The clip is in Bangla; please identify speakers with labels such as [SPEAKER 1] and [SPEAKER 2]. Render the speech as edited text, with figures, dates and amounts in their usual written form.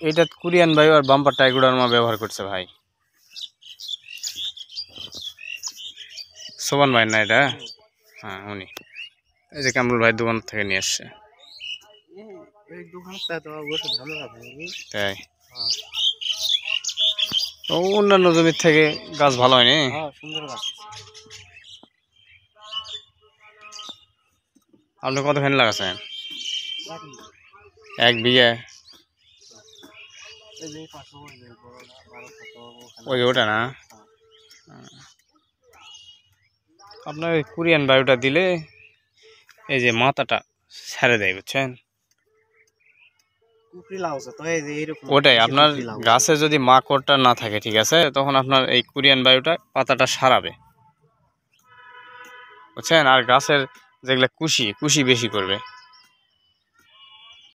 [SPEAKER 1] এটা কোরিয়ান বায়ু আর বাম্পার টাইগুডারমা ব্যবহার করছে ভাই। সোবান ভাই না এটা? হ্যাঁ উনি, এই যে কামরুল ভাই দোকান থেকে নিয়ে আসছে। তাই তো অন্যান্য জমির থেকে গাছ ভালো হয়নি? আপনি কতখানি লাগাচ্ছেন? 1 বিঘা? ওই যে ওটা না? আপনার কোরিয়ান বায়ুটা দিলে এই যে মাথাটা ছেড়ে দেয়, বুঝছেন? ওটাই আপনার গাছে যদি মাকড়টা না থাকে, ঠিক আছে, তখন আপনার এই কোরিয়ান বায়ুটা পাতাটা সারাবে, বুঝছেন? আর গাছের যেগুলা কুশি বেশি করবে।